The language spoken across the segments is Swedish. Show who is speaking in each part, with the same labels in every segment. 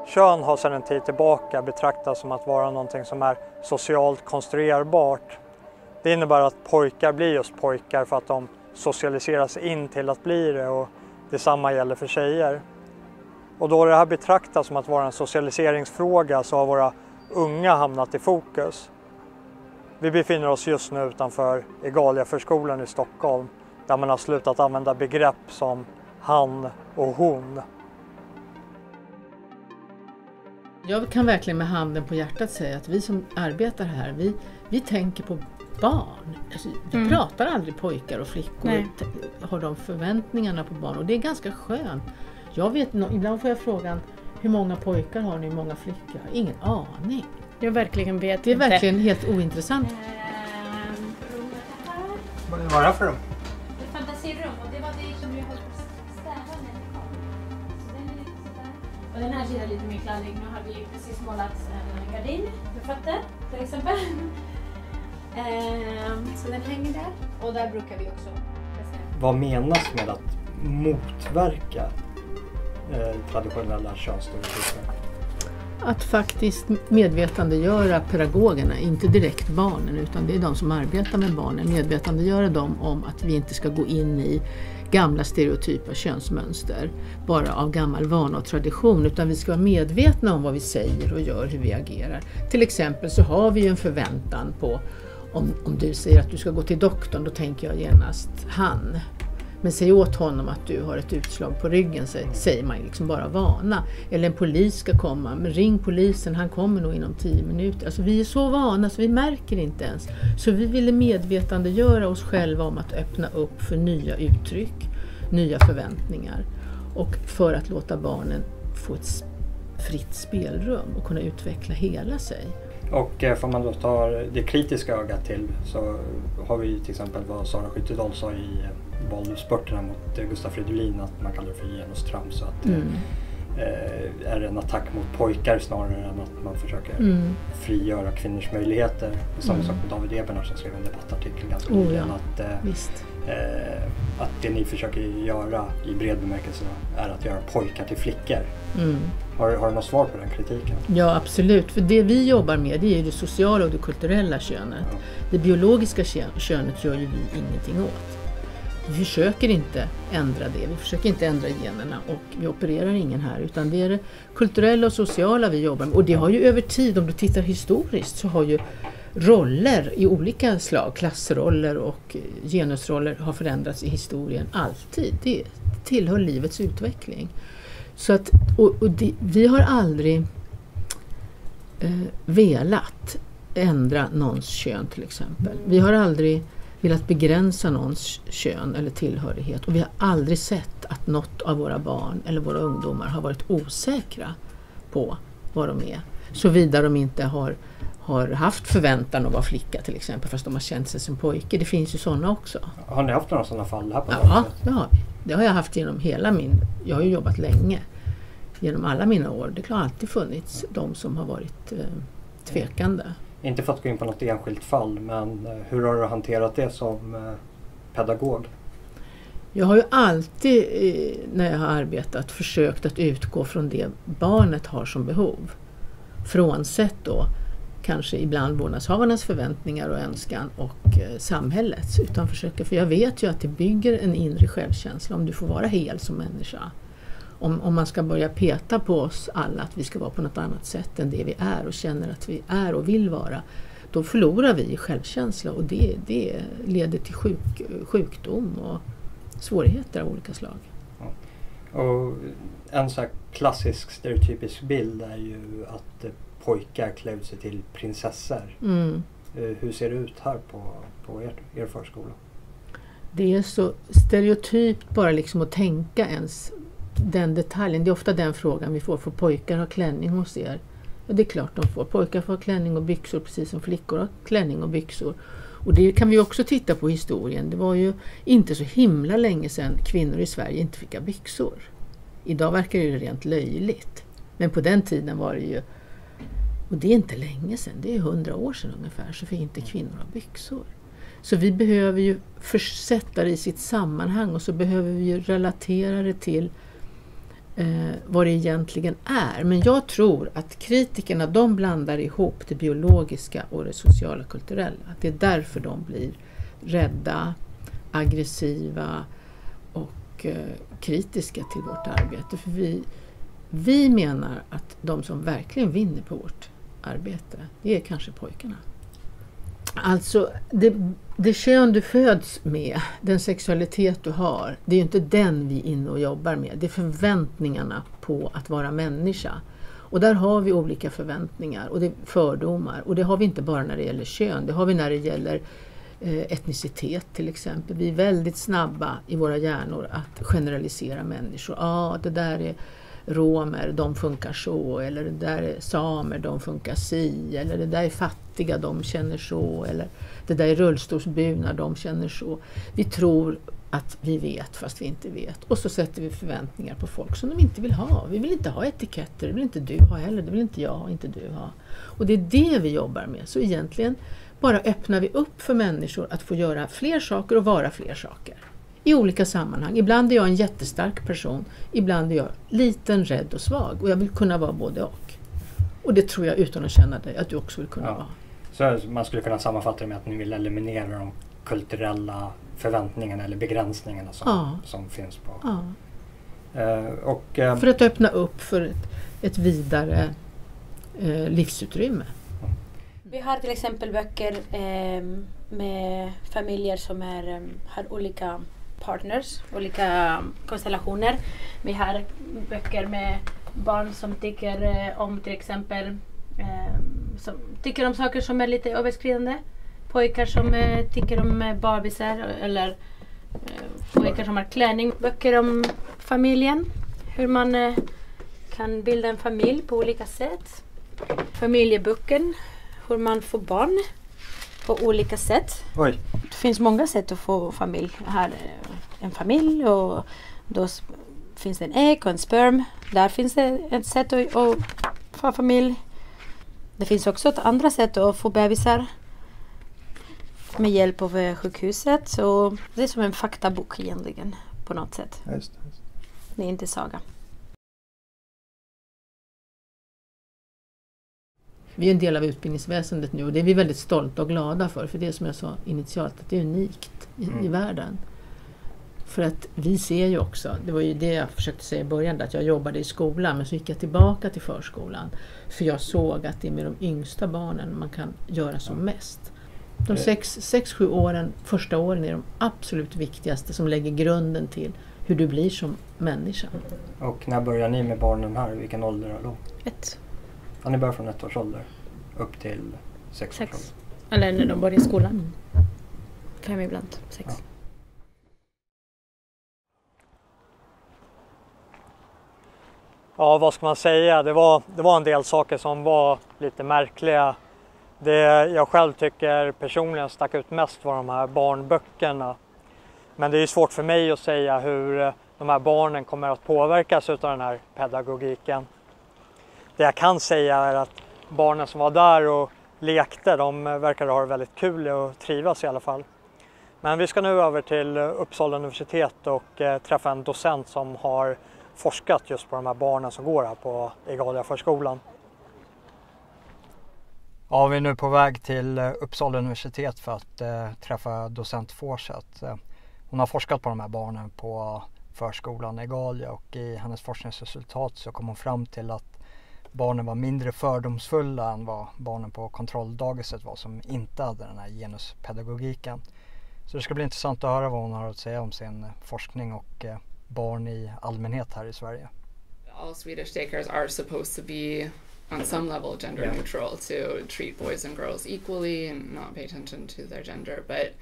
Speaker 1: Kön har sedan en tid tillbaka betraktats som att vara någonting som är socialt konstruerbart. Det innebär att pojkar blir just pojkar för att de socialiseras in till att bli det, och detsamma gäller för tjejer. Och då det här betraktas som att vara en socialiseringsfråga så har våra unga hamnat i fokus. Vi befinner oss just nu utanför Egalia-förskolan i Stockholm, där man har slutat använda begrepp som han och hon.
Speaker 2: Jag kan verkligen med handen på hjärtat säga att vi som arbetar här, vi tänker på barn. Alltså, vi pratar aldrig pojkar och flickor, har de förväntningarna på barn, och det är ganska skönt. Jag vet, ibland får jag frågan, hur många pojkar har ni, hur många flickor? Jag har ingen aning.
Speaker 3: Jag verkligen vet
Speaker 2: det är
Speaker 3: inte.
Speaker 2: Verkligen helt ointressant.
Speaker 1: Vad är det för rum?
Speaker 4: Det fantasirum, och det var det som jag höll på att stäva när det kom. Så den är lite sådär. Och den här sidan är lite mer kladdig. Nu har vi precis målat en gardin med fötter till exempel. Så den hänger där. Och där brukar vi också.
Speaker 1: Vad menas med att motverka traditionella könsstereotyper?
Speaker 2: Att faktiskt medvetandegöra pedagogerna, inte direkt barnen utan det är de som arbetar med barnen, medvetandegöra dem om att vi inte ska gå in i gamla stereotypa könsmönster bara av gammal vana och tradition, utan vi ska vara medvetna om vad vi säger och gör, hur vi agerar. Till exempel så har vi ju en förväntan på, om du säger att du ska gå till doktorn, då tänker jag genast han. Men säg åt honom att du har ett utslag på ryggen, säger man liksom bara vana. Eller en polis ska komma, men ring polisen, han kommer nog inom 10 minuter. Alltså vi är så vana så vi märker inte ens. Så vi ville medvetandegöra oss själva om att öppna upp för nya uttryck, nya förväntningar. Och för att låta barnen få ett fritt spelrum och kunna utveckla hela sig.
Speaker 1: Och får man då ta det kritiska ögat till, så har vi till exempel vad Sara Skyttedal sa i bollspurterna mot Gustaf Fridolin, att man kallar det för genustrams, så att är en attack mot pojkar snarare än att man försöker frigöra kvinnors möjligheter. Samma sak med David Eberner som skrev en debattartikel ganska nyligen, att det ni försöker göra i bred bemärkelse är att göra pojkar till flickor. Har du något svar på den kritiken?
Speaker 2: Ja, absolut. För det vi jobbar med, det är det sociala och det kulturella könet. Ja. Det biologiska könet gör ju vi ingenting åt. Vi försöker inte ändra det. Vi försöker inte ändra generna, och vi opererar ingen här. Utan det är det kulturella och sociala vi jobbar med. Och det har ju över tid, om du tittar historiskt, så har ju roller i olika slag, klassroller och genusroller har förändrats i historien alltid. Det tillhör livets utveckling. Så att, vi har aldrig velat ändra någons kön till exempel. Vi har aldrig velat begränsa någons kön eller tillhörighet, och vi har aldrig sett att något av våra barn eller våra ungdomar har varit osäkra på vad de är. Såvida de inte har har haft förväntan att vara flicka till exempel, fast de har känt sig som pojke. Det finns ju sådana också.
Speaker 3: Har ni haft några sådana fall här på
Speaker 2: Ja, det har jag haft genom jag har ju jobbat länge. Genom alla mina år. Det har alltid funnits de som har varit tvekande.
Speaker 3: Inte för att gå in på något enskilt fall, men hur har du hanterat det som pedagog?
Speaker 2: Jag har ju alltid när jag har arbetat försökt att utgå från det barnet har som behov. Frånsett då kanske ibland vårdnadshavarnas förväntningar och önskan och samhällets. Utan försöka, för jag vet ju att det bygger en inre självkänsla om du får vara hel som människa. Om man ska börja peta på oss alla att vi ska vara på något annat sätt än det vi är och känner att vi är och vill vara, då förlorar vi i självkänsla och det leder till sjukdom och svårigheter av olika slag.
Speaker 3: Ja. Och en så här klassisk stereotypisk bild är ju att pojkar klär ut sig till prinsessor.
Speaker 2: Mm.
Speaker 3: Hur ser det ut här på er förskola?
Speaker 2: Det är så stereotypt bara liksom att tänka ens den detaljen. Det är ofta den frågan vi får pojkar ha klänning hos er? Ja, det är klart de får. Pojkar får ha klänning och byxor precis som flickor har klänning och byxor. Och det kan vi också titta på historien. Det var ju inte så himla länge sedan kvinnor i Sverige inte fick ha byxor. Idag verkar det rent löjligt. Men på den tiden var det ju, och det är inte länge sedan, det är 100 år sedan ungefär, så fick inte kvinnor ha byxor. Så vi behöver ju försätta det i sitt sammanhang och så behöver vi ju relatera det till vad det egentligen är. Men jag tror att kritikerna, de blandar ihop det biologiska och det sociala kulturella. Att det är därför de blir rädda, aggressiva och kritiska till vårt arbete. För vi menar att de som verkligen vinner på vårt arbete, det är kanske pojkarna. Alltså det kön du föds med, den sexualitet du har, det är ju inte den vi är inne och jobbar med. Det är förväntningarna på att vara människa. Och där har vi olika förväntningar och det är fördomar. Och det har vi inte bara när det gäller kön, det har vi när det gäller etnicitet till exempel. Vi är väldigt snabba i våra hjärnor att generalisera människor. Det där är romer, de funkar så, eller det där är samer, de funkar si, eller det där är fattiga, de känner så, eller det där är rullstolsburna, de känner så. Vi tror att vi vet fast vi inte vet. Och så sätter vi förväntningar på folk som de inte vill ha. Vi vill inte ha etiketter, det vill inte du ha heller, det vill inte jag ha, inte du ha. Och det är det vi jobbar med. Så egentligen bara öppnar vi upp för människor att få göra fler saker och vara fler saker. I olika sammanhang. Ibland är jag en jättestark person. Ibland är jag liten, rädd och svag. Och jag vill kunna vara både och. Och det tror jag utan att känna dig att du också vill kunna vara.
Speaker 3: Så man skulle kunna sammanfatta det med att ni vill eliminera de kulturella förväntningarna eller begränsningarna som finns på.
Speaker 2: Ja. För att öppna upp för ett vidare livsutrymme.
Speaker 4: Vi har till exempel böcker med familjer som har olika partners, olika konstellationer. Vi har böcker med barn som tycker om till exempel som tycker om saker som är lite överskridande. Pojkar som tycker om barbisar eller pojkar som har klänning. Böcker om familjen, hur man kan bilda en familj på olika sätt. Familjeboken, hur man får barn på olika sätt.
Speaker 3: Oj.
Speaker 4: Det finns många sätt att få familj. Här en familj och då finns det en ägg och en sperm. Där finns det ett sätt att få familj. Det finns också ett andra sätt att få bebisar med hjälp av sjukhuset. Så det är som en faktabok egentligen på något sätt.
Speaker 3: Just.
Speaker 4: Det är inte saga.
Speaker 2: Vi är en del av utbildningsväsendet nu och det är vi väldigt stolta och glada för det är som jag sa initialt att det är unikt i världen. För att vi ser ju också, det var ju det jag försökte säga i början, att jag jobbade i skolan men så gick jag tillbaka till förskolan för jag såg att det är med de yngsta barnen man kan göra som mest. De 6-7 åren, första åren är de absolut viktigaste som lägger grunden till hur du blir som människa.
Speaker 3: Och när börjar ni med barnen här? Vilken ålder då?
Speaker 4: 1.
Speaker 3: Ja, ni börjar från 1 års ålder upp till 6 års ålder.
Speaker 4: Eller när de börjar i skolan. 5 ibland, 6.
Speaker 3: Ja.
Speaker 1: Ja, vad ska man säga? Det var en del saker som var lite märkliga Det jag själv tycker personligen stack ut mest var de här barnböckerna. Men det är svårt för mig att säga hur de här barnen kommer att påverkas av den här pedagogiken. Det jag kan säga är att barnen som var där och lekte, de verkade ha det väldigt kul och trivas i alla fall. Men vi ska nu över till Uppsala universitet och träffa en docent som har forskat just på de här barnen som går här på Egalia-förskolan. Ja, vi är nu på väg till Uppsala universitet för att träffa docent Forseth. Hon har forskat på de här barnen på förskolan Egalia och i hennes forskningsresultat så kom hon fram till att barnen var mindre fördomsfulla än vad barnen på kontrolldagiset var som inte hade den här genuspedagogiken. Så det ska bli intressant att höra vad hon har att säga om sin forskning och barn i allmänhet här i Sverige.
Speaker 5: All Swedish daycares are supposed to be on some level gender neutral, to treat boys and girls equally and not pay attention to their gender. But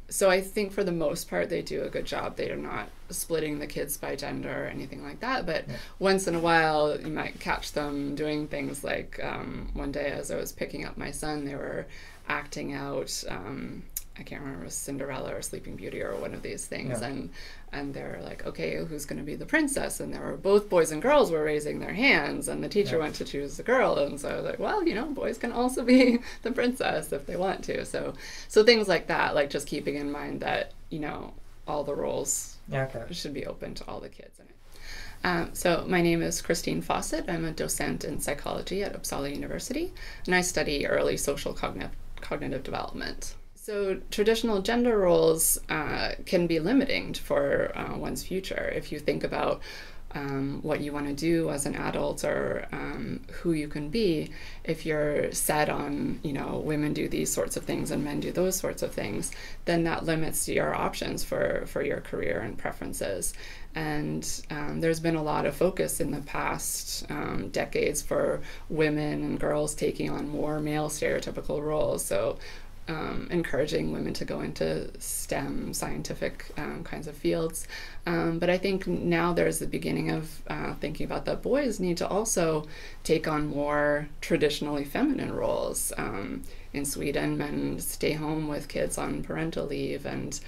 Speaker 5: so I think for the most part they do a good job. They are not splitting the kids by gender or anything like that. But once in a while you might catch them doing things like one day as I was picking up my son, they were acting out I can't remember if it was Cinderella or Sleeping Beauty or one of these things, and they're like, okay, who's going to be the princess? And there were both boys and girls were raising their hands, and the teacher went to choose the girl, and so I was like, well, you know, boys can also be the princess if they want to. So things like that, like just keeping in mind that, you know, all the roles should be open to all the kids in it. So my name is Christine Fawcett. I'm a docent in psychology at Uppsala University, and I study early social cognitive development. So traditional gender roles can be limiting for one's future. If you think about what you want to do as an adult or who you can be, if you're set on, you know, women do these sorts of things and men do those sorts of things, then that limits your options for your career and preferences. And there's been a lot of focus in the past decades for women and girls taking on more male stereotypical roles. So encouraging women to go into STEM, scientific kinds of fields. But I think now there's the beginning of thinking about that boys need to also take on more traditionally feminine roles. In Sweden, men stay home with kids on parental leave, and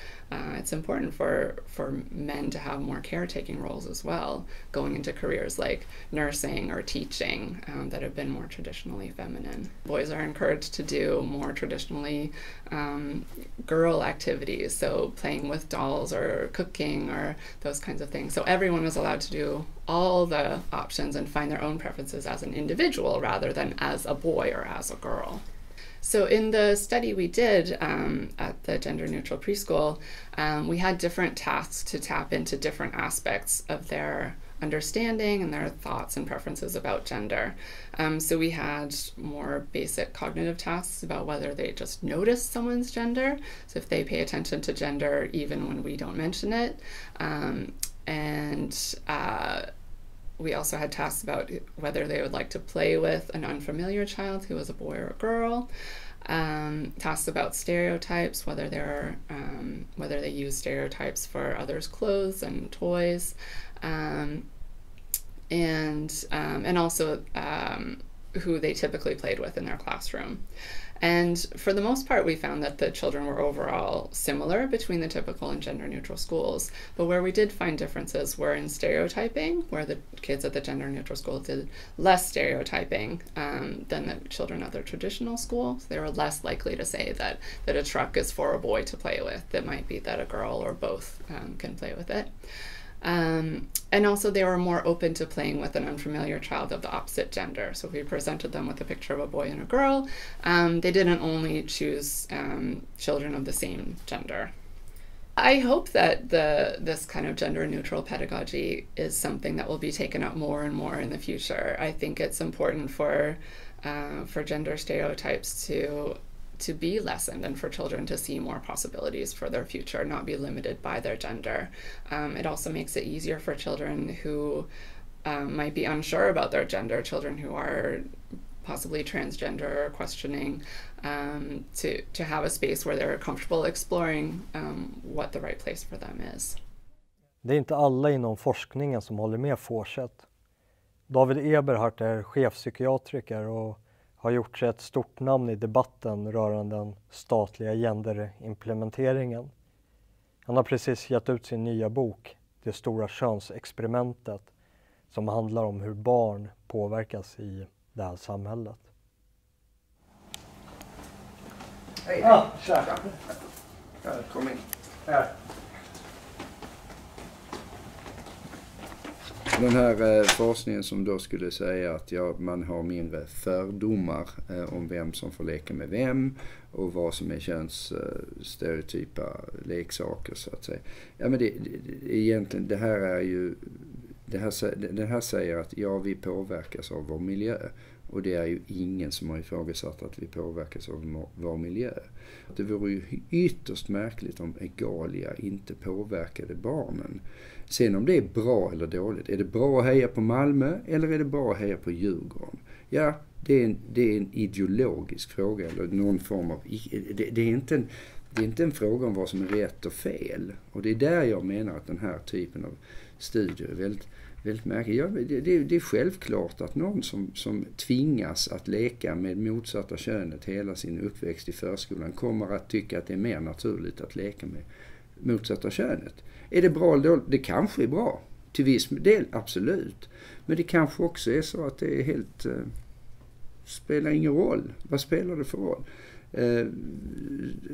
Speaker 5: it's important for men to have more caretaking roles as well, going into careers like nursing or teaching that have been more traditionally feminine. Boys are encouraged to do more traditionally girl activities, so playing with dolls or cooking or those kinds of things. So everyone was allowed to do all the options and find their own preferences as an individual rather than as a boy or as a girl. So in the study we did at the Gender Neutral Preschool, we had different tasks to tap into different aspects of their understanding and their thoughts and preferences about gender. So we had more basic cognitive tasks about whether they just notice someone's gender, so if they pay attention to gender even when we don't mention it, we also had tasks about whether they would like to play with an unfamiliar child who was a boy or a girl. Tasks about stereotypes, whether they use stereotypes for others' clothes and toys, and also who they typically played with in their classroom. And for the most part, we found that the children were overall similar between the typical and gender neutral schools. But where we did find differences were in stereotyping, where the kids at the gender neutral school did less stereotyping than the children at their traditional school. So they were less likely to say that a truck is for a boy to play with. It might be that a girl or both can play with it. And also they were more open to playing with an unfamiliar child of the opposite gender. So if we presented them with a picture of a boy and a girl, they didn't only choose children of the same gender. I hope that this kind of gender neutral pedagogy is something that will be taken up more and more in the future. I think it's important for gender stereotypes to be lessened and for children to see more possibilities for their future, not be limited by their gender. It also makes it easier for children who might be unsure about their gender, children who are possibly transgender or questioning, to have a space where they're comfortable exploring what the right place for them is.
Speaker 1: Det är inte alla inom forskningen som håller med Forseth. David Eberhardt är chefpsykiatriker och har gjort sig ett stort namn i debatten rörande den statliga genderimplementeringen. Han har precis gett ut sin nya bok, Det stora könsexperimentet, som handlar om hur barn påverkas i det här samhället.
Speaker 6: Hej!
Speaker 1: Tja!
Speaker 6: Kom in.
Speaker 1: Här.
Speaker 6: Den här forskningen som då skulle säga att man har mindre fördomar om vem som får leka med vem och vad som är könsstereotypa leksaker så att säga. Ja, men egentligen det här är ju det här säger att vi påverkas av vår miljö. Och det är ju ingen som har ifrågasatt att vi påverkas av vår miljö. Det vore ju ytterst märkligt om Egalia inte påverkade barnen. Sen om det är bra eller dåligt. Är det bra att heja på Malmö eller är det bra att heja på Djurgården? Ja, det är en ideologisk fråga. Eller någon form av... Det är inte en fråga om vad som är rätt och fel. Och det är där jag menar att den här typen av studier är väldigt märkligt. Ja, det är självklart att någon som tvingas att leka med motsatta könet hela sin uppväxt i förskolan kommer att tycka att det är mer naturligt att leka med motsatta könet. Är det bra eller dåligt? Det kanske är bra. Till viss del, absolut. Men det kanske också är så att det är helt... spelar ingen roll. Vad spelar det för roll?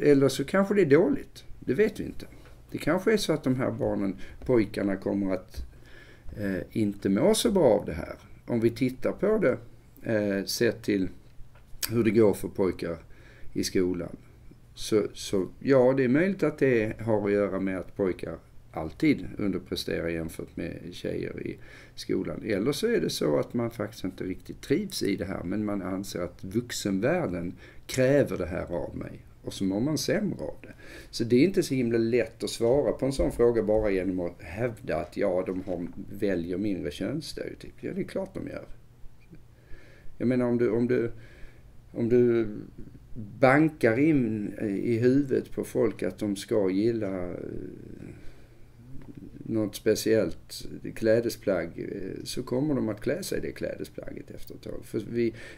Speaker 6: Eller så kanske det är dåligt. Det vet vi inte. Det kanske är så att de här pojkarna kommer att inte må så bra av det här. Om vi tittar på det sett till hur det går för pojkar i skolan. Så ja, det är möjligt att det har att göra med att pojkar alltid underpresterar jämfört med tjejer i skolan. Eller så är det så att man faktiskt inte riktigt trivs i det här, men man anser att vuxenvärlden kräver det här av mig. Och så mår man sämre av det. Så det är inte så himla lätt att svara på en sån fråga bara genom att hävda att de väljer mindre könsstereotyp. Ja, det är klart de gör. Jag menar om du bankar in i huvudet på folk att de ska gilla något speciellt klädesplagg, så kommer de att klä sig det klädesplagget efter ett tag. För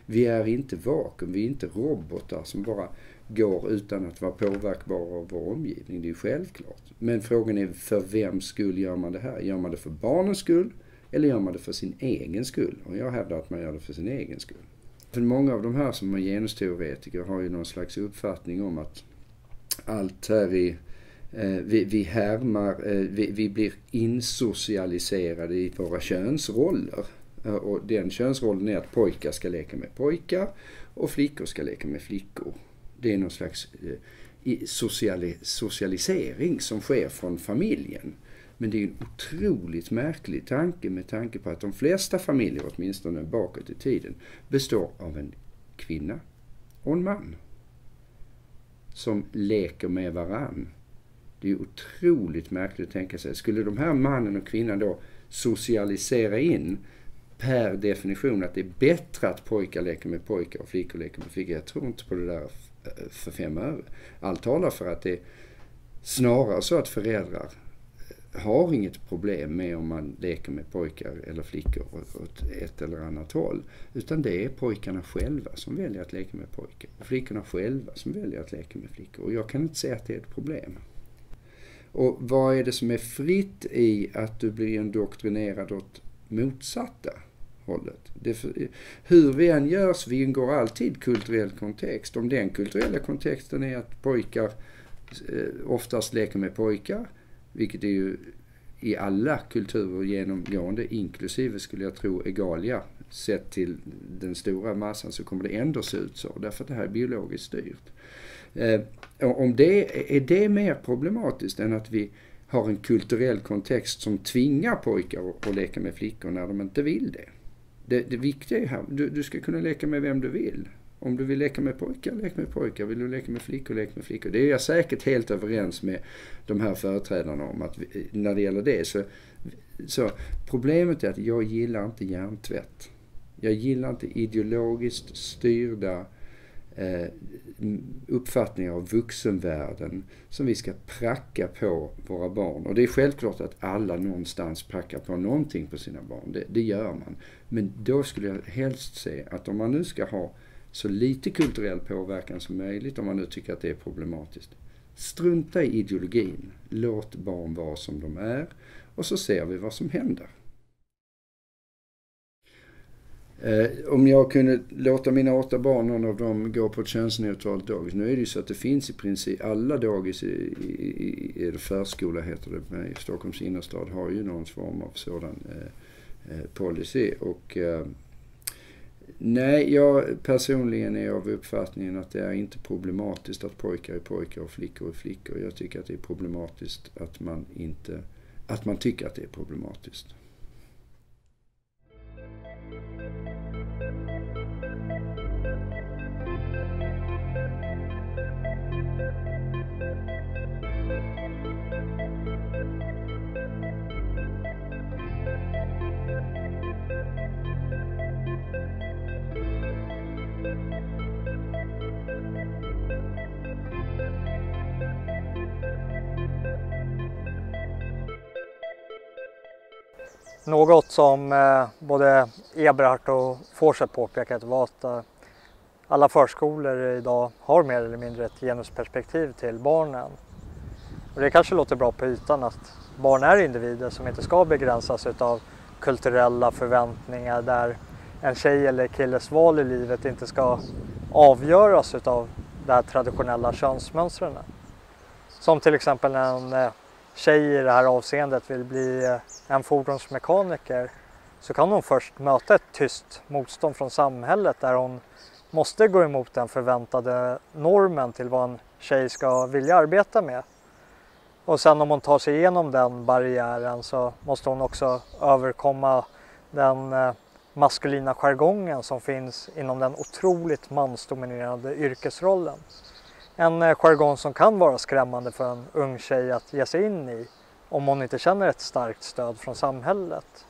Speaker 6: vi är inte vakuum, vi är inte robotar som bara går utan att vara påverkbara av vår omgivning. Det är ju självklart. Men frågan är, för vem skull gör man det här? Gör man det för barnens skull eller gör man det för sin egen skull? Och jag hävdar att man gör det för sin egen skull. För många av de här som är genusteoretiker har ju någon slags uppfattning om att allt här i vi blir insocialiserade i våra könsroller. Och den könsrollen är att pojkar ska leka med pojkar och flickor ska leka med flickor. Det är någon slags socialisering som sker från familjen. Men det är en otroligt märklig tanke med tanke på att de flesta familjer, åtminstone bakåt i tiden, består av en kvinna och en man som leker med varann. Det är otroligt märkligt att tänka sig. Skulle de här mannen och kvinnan då socialisera in per definition att det är bättre att pojkar leker med pojkar och flickor leker med flickor? Jag tror inte på det där för 5 öre. Allt talar för att det är snarare så att föräldrar har inget problem med om man leker med pojkar eller flickor åt ett eller annat håll. Utan det är pojkarna själva som väljer att leka med pojkar. Och flickorna själva som väljer att leka med flickor. Och jag kan inte säga att det är ett problem. Och vad är det som är fritt i att du blir indoktrinerad åt motsatta hållet? Hur vi än görs, vi ingår alltid kulturell kontext. Om den kulturella kontexten är att pojkar oftast leker med pojkar, vilket är ju i alla kulturer genomgående, inklusive skulle jag tro Egalia, sett till den stora massan, så kommer det ändå se ut så. Därför att det här är biologiskt styrt. Om det är det mer problematiskt än att vi har en kulturell kontext som tvingar pojkar att leka med flickor när de inte vill det. Det viktiga är här, du ska kunna leka med vem du vill. Om du vill leka med pojkar, lek med pojkar. Vill du leka med flickor, lek med flickor. Det är jag säkert helt överens med de här företrädarna om. Att när det gäller det så problemet är att jag gillar inte hjärntvätt. Jag gillar inte ideologiskt styrda uppfattningar av vuxenvärlden som vi ska pracka på våra barn. Och det är självklart att alla någonstans prackar på någonting på sina barn. Det gör man. Men då skulle jag helst se att om man nu ska ha Så lite kulturell påverkan som möjligt om man nu tycker att det är problematiskt. Strunta i ideologin. Låt barn vara som de är och så ser vi vad som händer. Om jag kunde låta mina 8 barn, någon av dem, gå på ett könsneutralt dagis. Nu är det ju så att det finns i princip alla dagis i förskola heter det i Stockholms innerstad har ju någon form av sådan policy. Och nej, jag personligen är av uppfattningen att det är inte problematiskt att pojkar är pojkar och flickor är flickor. Jag tycker att det är problematiskt att man tycker att det är problematiskt.
Speaker 1: Något som både Eberhardt och Forseth påpekat var att alla förskolor idag har mer eller mindre ett genusperspektiv till barnen. Och det kanske låter bra på ytan att barn är individer som inte ska begränsas av kulturella förväntningar där en tjej eller killes val i livet inte ska avgöras av det här traditionella könsmönstren. Som till exempel när en tjej i det här avseendet vill bli en fordonsmekaniker så kan hon först möta ett tyst motstånd från samhället där hon måste gå emot den förväntade normen till vad en tjej ska vilja arbeta med. Och sen om hon tar sig igenom den barriären så måste hon också överkomma den maskulina jargongen som finns inom den otroligt mansdominerade yrkesrollen. En jargong som kan vara skrämmande för en ung tjej att ge sig in i om hon inte känner ett starkt stöd från samhället.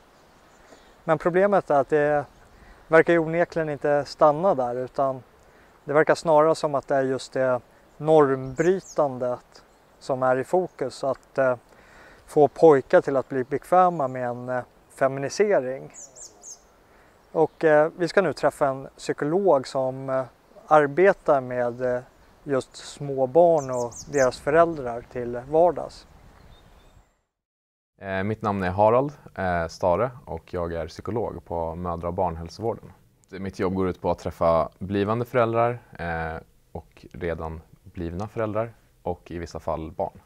Speaker 1: Men problemet är att det verkar ju onekligen inte stanna där utan det verkar snarare som att det är just det normbrytandet som är i fokus. Att få pojkar till att bli bekväma med en feminisering. Och vi ska nu träffa en psykolog som arbetar med just små barn och deras föräldrar till vardags.
Speaker 7: Mitt namn är Harald Stare och jag är psykolog på mödra- och barnhälsovården. Mitt jobb går ut på att träffa blivande föräldrar och redan blivna föräldrar och i vissa fall barn.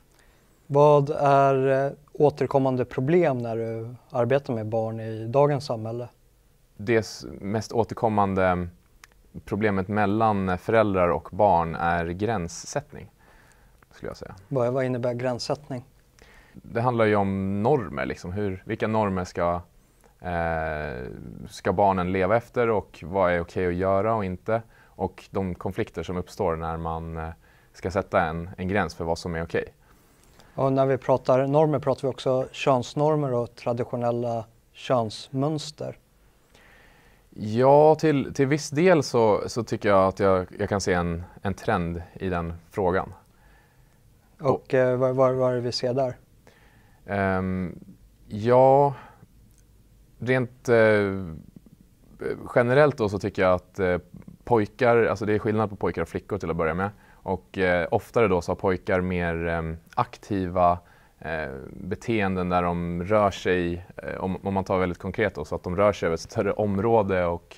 Speaker 1: Vad är återkommande problem när du arbetar med barn i dagens samhälle?
Speaker 7: Det mest återkommande problemet mellan föräldrar och barn är gränssättning, skulle jag säga.
Speaker 1: Vad innebär gränssättning?
Speaker 7: Det handlar ju om normer, liksom. Vilka normer ska barnen leva efter och vad är okej att göra och inte. Och de konflikter som uppstår när man ska sätta en gräns för vad som är okej.
Speaker 1: Och när vi pratar normer pratar vi också könsnormer och traditionella könsmönster.
Speaker 7: Ja, till viss del så tycker jag att jag kan se en trend i den frågan.
Speaker 1: Och vad är det vi ser där?
Speaker 7: Ja, rent generellt då så tycker jag att pojkar, alltså det är skillnad på pojkar och flickor till att börja med. Och oftare då så har pojkar mer aktiva beteenden där de rör sig, om man tar väldigt konkret då, så att de rör sig över ett större område och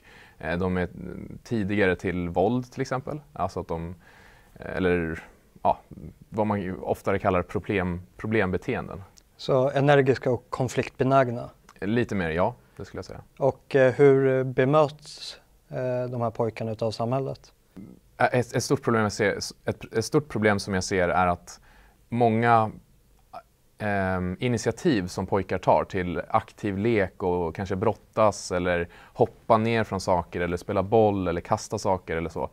Speaker 7: de är tidigare till våld till exempel. Alltså att eller vad man oftare kallar problembeteenden.
Speaker 1: Så energiska och konfliktbenägna?
Speaker 7: Lite mer, ja, det skulle jag säga.
Speaker 1: Och hur bemöts de här pojkarna av samhället?
Speaker 7: Ett stort problem som jag ser är att många initiativ som pojkar tar till aktiv lek och kanske brottas eller hoppa ner från saker eller spela boll eller kasta saker eller så.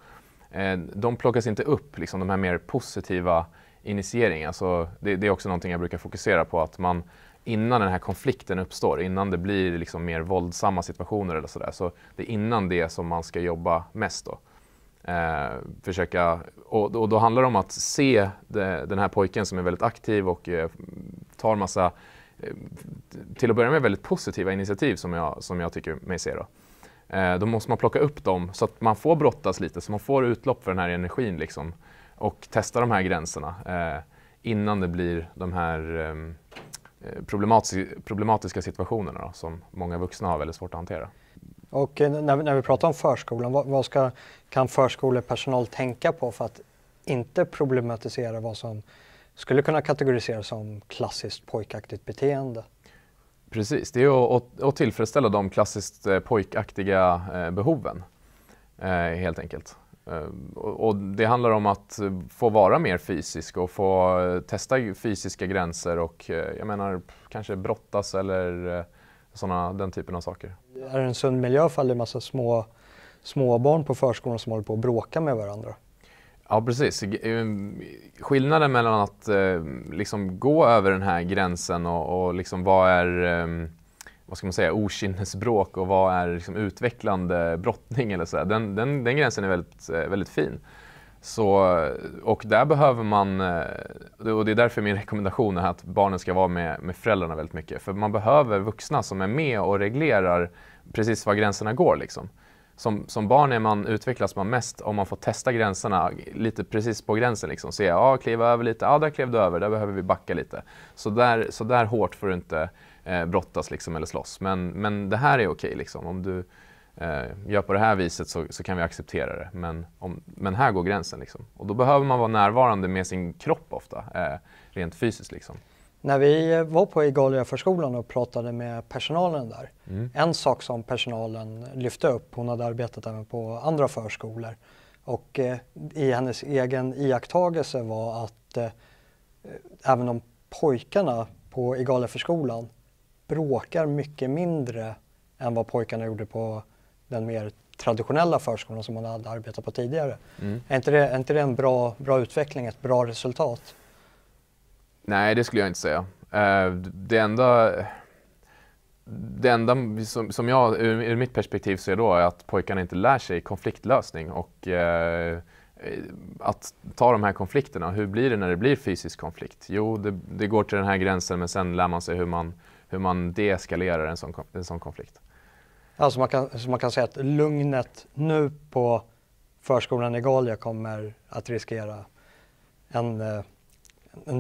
Speaker 7: De plockas inte upp, liksom, de här mer positiva initieringarna. Så det är också någonting jag brukar fokusera på, att man innan den här konflikten uppstår, innan det blir liksom mer våldsamma situationer eller sådär, så det är innan det som man ska jobba mest då. Försöka, och då handlar det om att se den här pojken som är väldigt aktiv och tar massa, till att börja med väldigt positiva initiativ som jag tycker mig se då. Då måste man plocka upp dem så att man får brottas lite, så man får utlopp för den här energin liksom. Och testa de här gränserna innan det blir de här problematiska situationerna då, som många vuxna har väldigt svårt att hantera.
Speaker 1: Och när vi pratar om förskolan, kan förskolepersonal tänka på för att inte problematisera vad som skulle kunna kategoriseras som klassiskt pojkaktigt beteende?
Speaker 7: Precis, det är att tillfredsställa de klassiskt pojkaktiga behoven helt enkelt. Och det handlar om att få vara mer fysisk och få testa fysiska gränser och jag menar kanske brottas eller den typen av saker.
Speaker 1: Är det en sund miljö för det är en massa små barn på förskolan som håller på att bråka med varandra?
Speaker 7: Ja, precis. Skillnaden mellan att liksom gå över den här gränsen och liksom vad är okynnesbråk och vad är liksom utvecklande brottning eller så, den gränsen är väldigt, väldigt fin. Så, och där behöver man, och det är därför min rekommendation är att barnen ska vara med föräldrarna väldigt mycket. För man behöver vuxna som är med och reglerar precis var gränserna går liksom. Som barn utvecklas man mest om man får testa gränserna lite precis på gränsen. Liksom. Se, kliva över lite, där klev du över, där behöver vi backa lite. Så där hårt får du inte brottas liksom, eller slåss. Men det här är okej. Liksom. Om du gör på det här viset så kan vi acceptera det. Men här går gränsen. Liksom. Och då behöver man vara närvarande med sin kropp ofta, rent fysiskt. Liksom.
Speaker 1: När vi var på Igalia-förskolan och pratade med personalen där, en sak som personalen lyfte upp, hon hade arbetat även på andra förskolor, och i hennes egen iakttagelse var att även om pojkarna på Igalia-förskolan bråkar mycket mindre än vad pojkarna gjorde på den mer traditionella förskolan som hon hade arbetat på tidigare. Är inte det en bra utveckling, ett bra resultat?
Speaker 7: Nej, det skulle jag inte säga. Det enda som jag ur mitt perspektiv ser då är att pojkarna inte lär sig konfliktlösning och att ta de här konflikterna. Hur blir det när det blir fysisk konflikt? Jo, det går till den här gränsen, men sen lär man sig hur man deeskalerar en sån konflikt.
Speaker 1: Alltså man kan säga att lugnet nu på förskolan i Igalia kommer att riskera en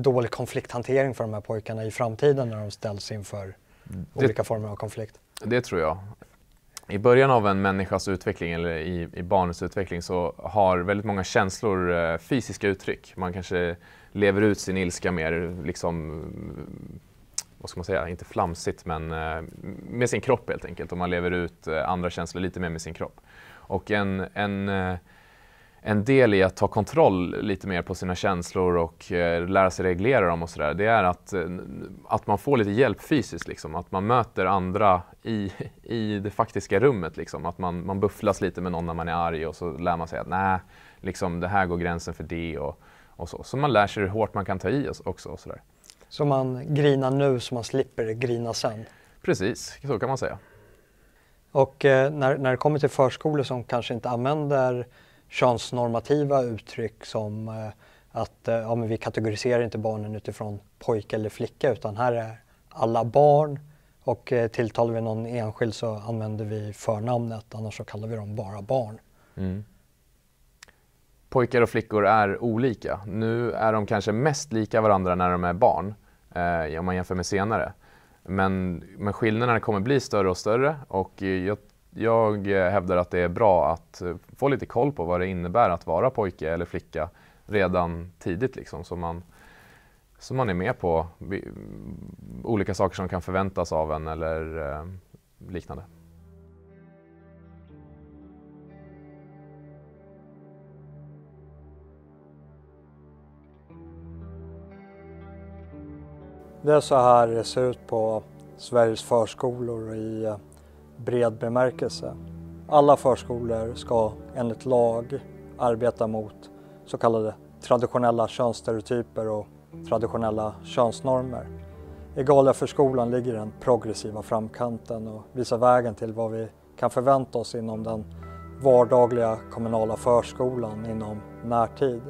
Speaker 1: dålig konflikthantering för de här pojkarna i framtiden när de ställs inför olika former av konflikt.
Speaker 7: Det tror jag. I början av en människas utveckling eller i barnets utveckling så har väldigt många känslor fysiska uttryck. Man kanske lever ut sin ilska mer, liksom, vad ska man säga, inte flamsigt men med sin kropp helt enkelt. Och man lever ut andra känslor lite mer med sin kropp. Och en del i att ta kontroll lite mer på sina känslor och lära sig reglera dem och sådär, det är att man får lite hjälp fysiskt, liksom. Att man möter andra i det faktiska rummet, liksom. Att man bufflas lite med någon när man är arg och så lär man sig att nej, liksom, det här går gränsen för det och så. Så man lär sig hur hårt man kan ta i också och sådär.
Speaker 1: Så man grinar nu så man slipper grina sen?
Speaker 7: Precis, så kan man säga.
Speaker 1: Och när det kommer till förskolor som kanske inte använder könsnormativa uttryck som att men vi kategoriserar inte barnen utifrån pojke eller flicka, utan här är alla barn, och tilltalar vi någon enskild så använder vi förnamnet, annars så kallar vi dem bara barn.
Speaker 7: Pojkar och flickor är olika. Nu är de kanske mest lika varandra när de är barn, om man jämför med senare. Men skillnaderna kommer bli större och större, och jag hävdar att det är bra att få lite koll på vad det innebär att vara pojke eller flicka redan tidigt, liksom, så man är med på olika saker som kan förväntas av en eller liknande.
Speaker 1: Det är så här det ser ut på Sveriges förskolor i bred bemärkelse. Alla förskolor ska enligt lag arbeta mot så kallade traditionella könsstereotyper och traditionella könsnormer. Igalia-förskolan ligger i den progressiva framkanten och visar vägen till vad vi kan förvänta oss inom den vardagliga kommunala förskolan inom närtid.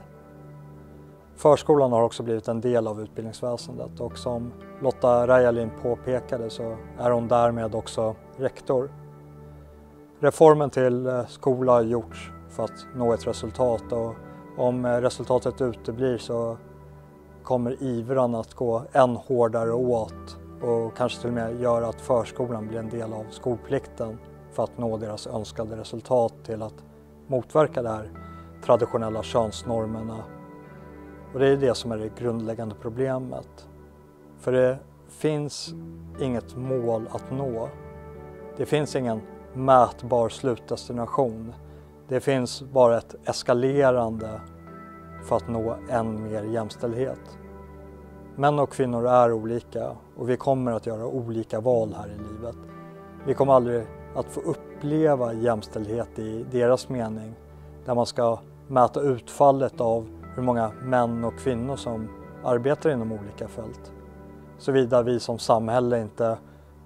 Speaker 1: Förskolan har också blivit en del av utbildningsväsendet, och som Lotta Räijalin påpekade så är hon därmed också rektor. Reformen till skola har gjorts för att nå ett resultat, och om resultatet uteblir så kommer ivran att gå än hårdare åt och kanske till och med göra att förskolan blir en del av skolplikten för att nå deras önskade resultat till att motverka de här traditionella könsnormerna. Och det är det som är det grundläggande problemet. För det finns inget mål att nå. Det finns ingen mätbar slutdestination. Det finns bara ett eskalerande för att nå än mer jämställdhet. Män och kvinnor är olika och vi kommer att göra olika val här i livet. Vi kommer aldrig att få uppleva jämställdhet i deras mening, där man ska mäta utfallet av hur många män och kvinnor som arbetar inom olika fält. Såvida vi som samhälle inte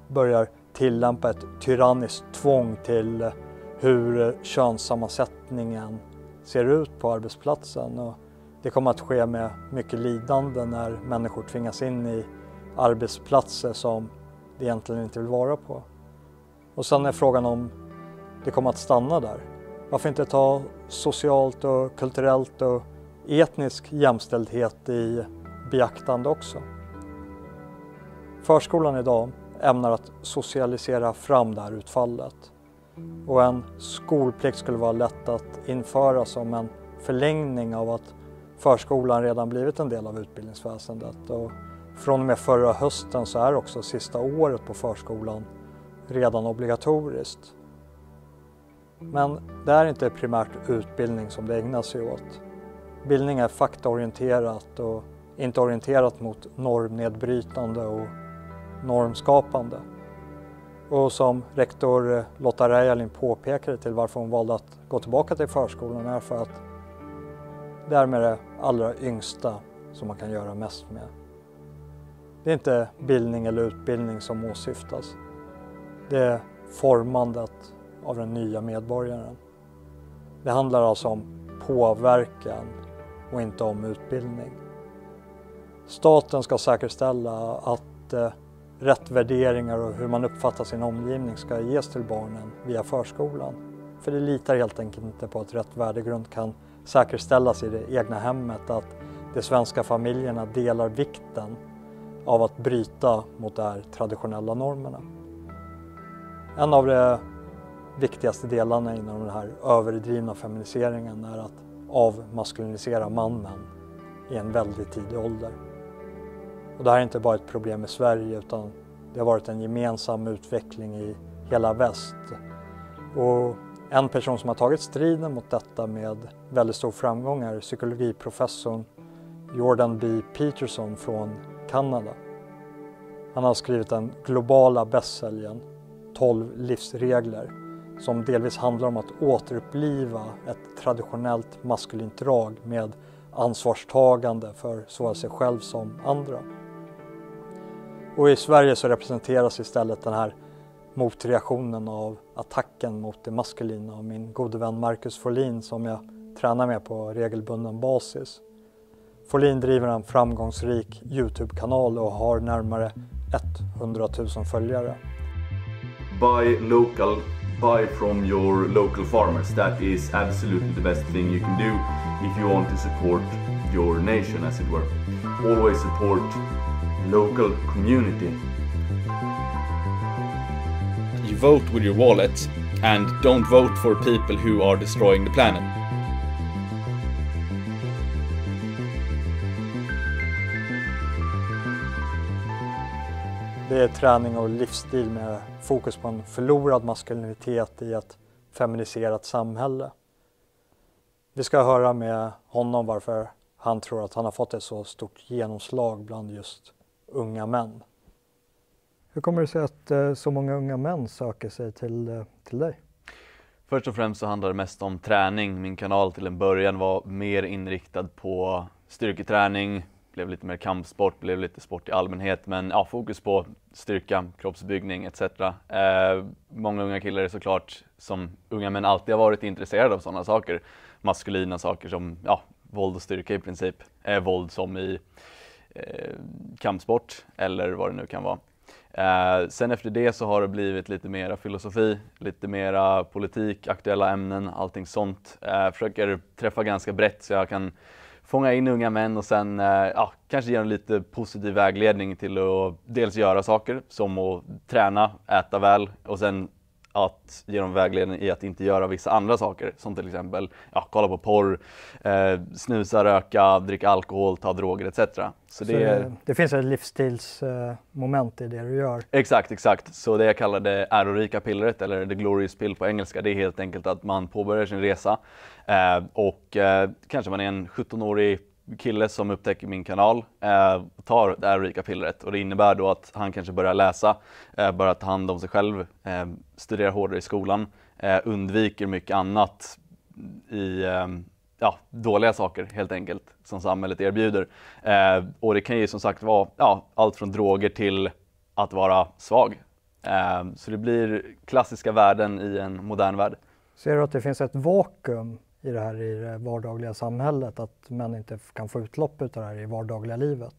Speaker 1: börjar tillämpa ett tyranniskt tvång till hur könssammansättningen ser ut på arbetsplatsen. Och det kommer att ske med mycket lidande när människor tvingas in i arbetsplatser som de egentligen inte vill vara på. Och sen är frågan om det kommer att stanna där. Varför inte ta socialt och kulturellt och etnisk jämställdhet i beaktande också? Förskolan idag ämnar att socialisera fram det här utfallet. Och en skolplikt skulle vara lätt att införa som en förlängning av att förskolan redan blivit en del av utbildningsväsendet. Och från och med förra hösten så är också sista året på förskolan redan obligatoriskt. Men det är inte primärt utbildning som det ägnar sig åt. Bildning är faktaorienterat och inte orienterat mot normnedbrytande och normskapande. Och som rektor Lotta Räijalin påpekade till varför hon valde att gå tillbaka till förskolan är för att det är med det allra yngsta som man kan göra mest med. Det är inte bildning eller utbildning som åsyftas. Det är formandet av den nya medborgaren. Det handlar alltså om påverkan och inte om utbildning. Staten ska säkerställa att rätt värderingar och hur man uppfattar sin omgivning ska ges till barnen via förskolan. För det litar helt enkelt inte på att rätt värdegrund kan säkerställas i det egna hemmet, att de svenska familjerna delar vikten av att bryta mot de här traditionella normerna. En av de viktigaste delarna inom den här överdrivna feminiseringen är att avmaskulinisera mannen i en väldigt tidig ålder. Och det här är inte bara ett problem i Sverige utan det har varit en gemensam utveckling i hela väst. Och en person som har tagit striden mot detta med väldigt stor framgång är psykologiprofessorn Jordan B. Peterson från Kanada. Han har skrivit den globala bestsäljaren 12 livsregler som delvis handlar om att återuppliva ett traditionellt maskulint drag med ansvarstagande för såväl sig själv som andra. Och i Sverige så representeras istället den här motreaktionen av attacken mot det maskulina av min gode vän Marcus Folin som jag tränar med på regelbunden basis. Folin driver en framgångsrik YouTube-kanal och har närmare 100 000 följare.
Speaker 8: Buy local, buy from your local farmers. That is absolutely the best thing you can do if you want to support your nation, as it were. Always support local community.
Speaker 9: You vote with your wallet and don't vote for people who are destroying the planet.
Speaker 1: Det är träning och livsstil med fokus på en förlorad maskulinitet i ett feminiserat samhälle. Vi ska höra med honom varför han tror att han har fått ett så stort genomslag bland just unga män. Hur kommer det sig att så många unga män söker sig till dig?
Speaker 10: Först och främst så handlar det mest om träning. Min kanal till en början var mer inriktad på styrketräning, blev lite mer kampsport, blev lite sport i allmänhet, men ja, fokus på styrka, kroppsbyggning etc. Många unga killar är såklart, som unga män alltid har varit intresserade av sådana saker. Maskulina saker som våld och styrka i princip. Våld som i kampsport eller vad det nu kan vara. Sen efter det så har det blivit lite mera filosofi, lite mera politik, aktuella ämnen, allting sånt. Försöker träffa ganska brett så jag kan fånga in unga män och sen kanske ge dem lite positiv vägledning till att dels göra saker som att träna, äta väl och sen att ge dem vägledning i att inte göra vissa andra saker som till exempel kolla på porr, snusa, röka, dricka alkohol, ta droger etc. Så
Speaker 1: det finns ett livsstilsmoment i det du gör.
Speaker 10: Exakt. Så det jag kallar det ärorika pillret eller the glorious pill på engelska, det är helt enkelt att man påbörjar sin resa och kanske man är en 17-årig kille som upptäcker min kanal tar det ärorika pillret och det innebär då att han kanske börjar läsa, börjar ta hand om sig själv, studerar hårdare i skolan, undviker mycket annat i dåliga saker helt enkelt som samhället erbjuder. Och det kan ju som sagt vara allt från droger till att vara svag. Så det blir klassiska värden i en modern värld.
Speaker 1: Ser du att det finns ett vakuum i det vardagliga samhället, att män inte kan få utlopp utav det här i vardagliga livet?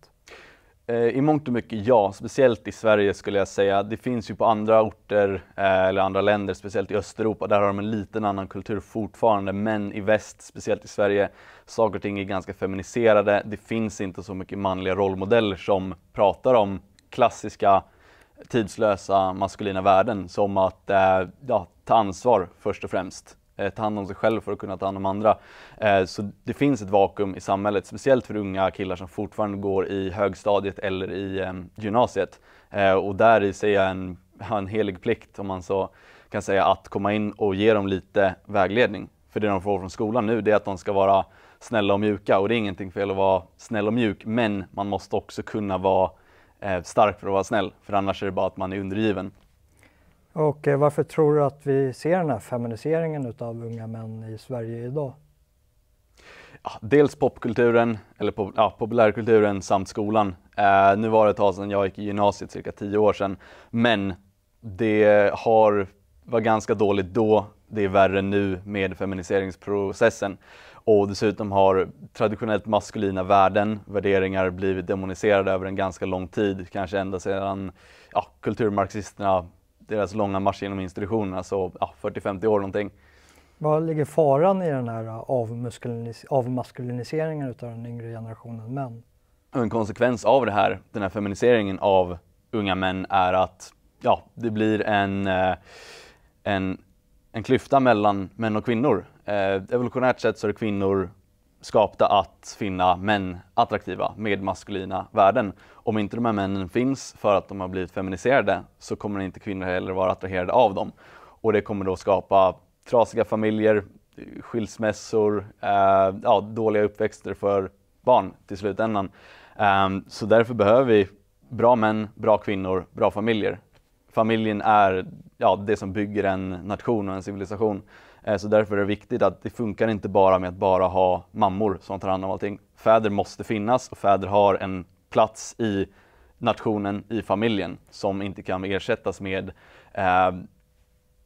Speaker 10: I mångt och mycket ja, speciellt i Sverige skulle jag säga. Det finns ju på andra orter eller andra länder, speciellt i Östeuropa, där har de en liten annan kultur fortfarande. Men i väst, speciellt i Sverige, saker och ting är ganska feminiserade. Det finns inte så mycket manliga rollmodeller som pratar om klassiska, tidslösa, maskulina värden som att ta ansvar först och främst. Ta hand om sig själv för att kunna ta hand om andra. Så det finns ett vakuum i samhället, speciellt för unga killar som fortfarande går i högstadiet eller i gymnasiet. Och där i sig är en helig plikt, om man så kan säga, att komma in och ge dem lite vägledning. För det de får från skolan nu, det är att de ska vara snälla och mjuka. Och det är ingenting fel att vara snäll och mjuk, men man måste också kunna vara stark för att vara snäll. För annars är det bara att man är undergiven.
Speaker 1: Och varför tror du att vi ser den här feminiseringen utav unga män i Sverige idag?
Speaker 10: Dels popkulturen, eller populärkulturen samt skolan. Nu var det ett tag sedan jag gick i gymnasiet, cirka 10 år sedan. Men det var ganska dåligt då, det är värre nu med feminiseringsprocessen. Och dessutom har traditionellt maskulina värderingar blivit demoniserade över en ganska lång tid. Kanske ända sedan kulturmarxisterna, deras långa marsch genom institutionerna, så 40-50 år någonting.
Speaker 1: Vad ligger faran i den här avmaskuliniseringen utav den yngre generationen män?
Speaker 10: En konsekvens av den här feminiseringen av unga män är att det blir en klyfta mellan män och kvinnor. Evolutionärt sett så är kvinnor skapta att finna män attraktiva med maskulina värden. Om inte de här männen finns för att de har blivit feminiserade så kommer inte kvinnor heller vara attraherade av dem. Och det kommer då skapa trasiga familjer, skilsmässor, dåliga uppväxter för barn till slutändan. Så därför behöver vi bra män, bra kvinnor, bra familjer. Familjen är det som bygger en nation och en civilisation. Så därför är det viktigt att det funkar inte bara med att bara ha mammor som tar hand om allting. Fäder måste finnas och fäder har en plats i nationen, i familjen, som inte kan ersättas med